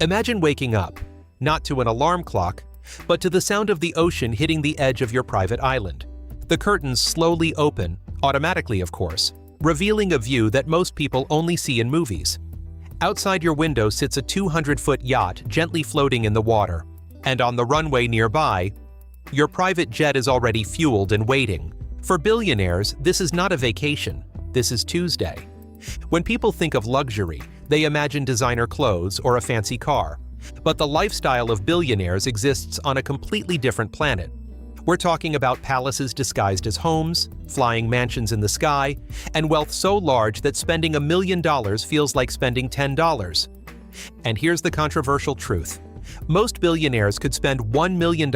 Imagine waking up, not to an alarm clock, but to the sound of the ocean hitting the edge of your private island. The curtains slowly open, automatically of course, revealing a view that most people only see in movies. Outside your window sits a 200-foot yacht gently floating in the water, and on the runway nearby, your private jet is already fueled and waiting. For billionaires, this is not a vacation, this is Tuesday. When people think of luxury, they imagine designer clothes or a fancy car. But the lifestyle of billionaires exists on a completely different planet. We're talking about palaces disguised as homes, flying mansions in the sky, and wealth so large that spending $1 million feels like spending $10. And here's the controversial truth. Most billionaires could spend $1 million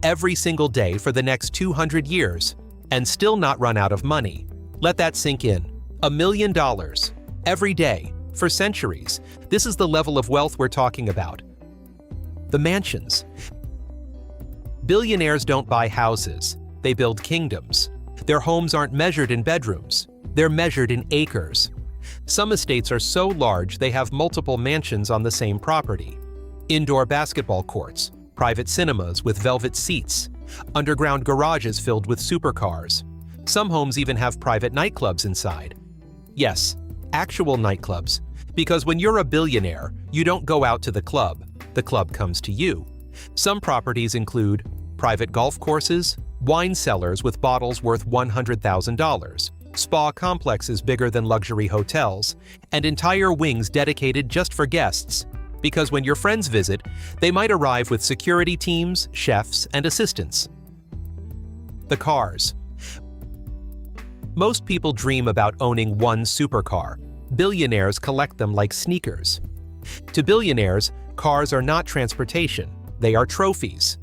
every single day for the next 200 years and still not run out of money. Let that sink in. $1 million every day for centuries. This is the level of wealth we're talking about. The mansions. Billionaires don't buy houses, they build kingdoms. Their homes aren't measured in bedrooms, they're measured in acres. Some estates are so large they have multiple mansions on the same property. Indoor basketball courts, private cinemas with velvet seats, underground garages filled with supercars. Some homes even have private nightclubs inside. Yes, actual nightclubs, because when you're a billionaire, you don't go out to the club comes to you. Some properties include private golf courses, wine cellars with bottles worth $100,000, spa complexes bigger than luxury hotels, and entire wings dedicated just for guests. Because when your friends visit, they might arrive with security teams, chefs, and assistants. The cars. Most people dream about owning one supercar. Billionaires collect them like sneakers. To billionaires, cars are not transportation, they are trophies.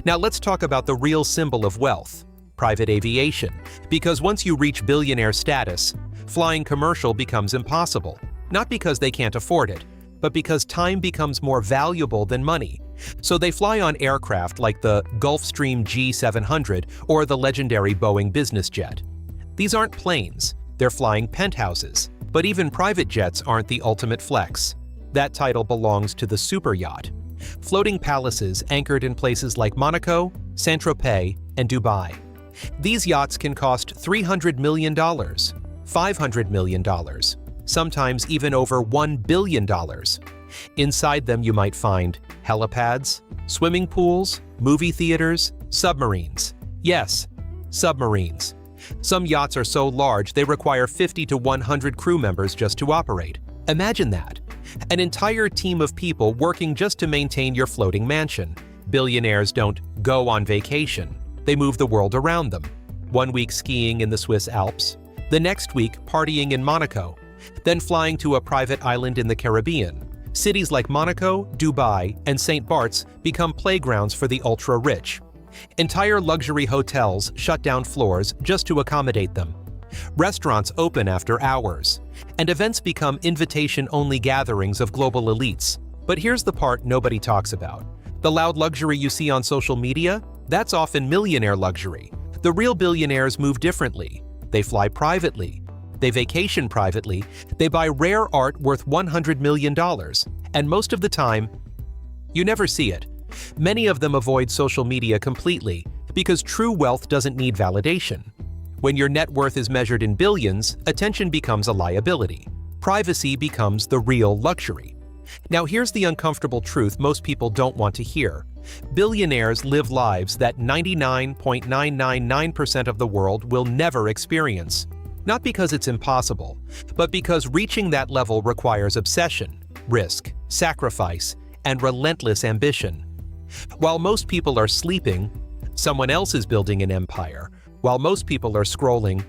Now let's talk about the real symbol of wealth, private aviation, because once you reach billionaire status, flying commercial becomes impossible, not because they can't afford it, but because time becomes more valuable than money. So they fly on aircraft like the Gulfstream G700 or the legendary Boeing Business Jet. These aren't planes, they're flying penthouses. But even private jets aren't the ultimate flex. That title belongs to the superyacht. Floating palaces anchored in places like Monaco, Saint and Dubai. These yachts can cost $300 million, $500 million, sometimes even over $1 billion. Inside them you might find helipads, swimming pools, movie theaters, submarines. Yes, submarines. Some yachts are so large they require 50 to 100 crew members just to operate. Imagine that. An entire team of people working just to maintain your floating mansion. Billionaires don't go on vacation. They move the world around them. 1 week skiing in the Swiss Alps, the next week partying in Monaco, then flying to a private island in the Caribbean. Cities like Monaco, Dubai, and Saint Barth's become playgrounds for the ultra-rich. Entire luxury hotels shut down floors just to accommodate them. Restaurants open after hours, and events become invitation-only gatherings of global elites. But here's the part nobody talks about. The loud luxury you see on social media? That's often millionaire luxury. The real billionaires move differently. They fly privately. They vacation privately. They buy rare art worth $100 million. And most of the time, you never see it. Many of them avoid social media completely because true wealth doesn't need validation. When your net worth is measured in billions, attention becomes a liability. Privacy becomes the real luxury. Now here's the uncomfortable truth most people don't want to hear. Billionaires live lives that 99.999% of the world will never experience. Not because it's impossible, but because reaching that level requires obsession, risk, sacrifice, and relentless ambition. While most people are sleeping, someone else is building an empire. While most people are scrolling,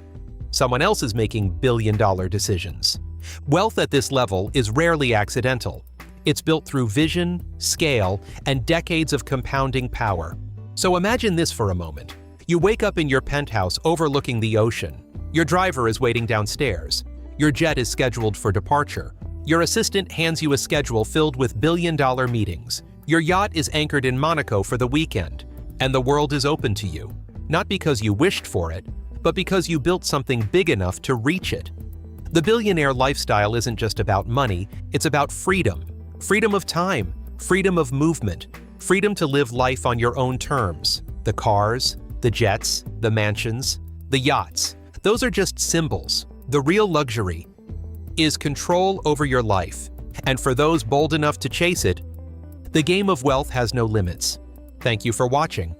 someone else is making billion-dollar decisions. Wealth at this level is rarely accidental. It's built through vision, scale, and decades of compounding power. So imagine this for a moment. You wake up in your penthouse overlooking the ocean. Your driver is waiting downstairs. Your jet is scheduled for departure. Your assistant hands you a schedule filled with billion-dollar meetings. Your yacht is anchored in Monaco for the weekend, and the world is open to you. Not because you wished for it, but because you built something big enough to reach it. The billionaire lifestyle isn't just about money, it's about freedom. Freedom of time, freedom of movement, freedom to live life on your own terms. The cars, the jets, the mansions, the yachts, those are just symbols. The real luxury is control over your life. And for those bold enough to chase it, the game of wealth has no limits. Thank you for watching.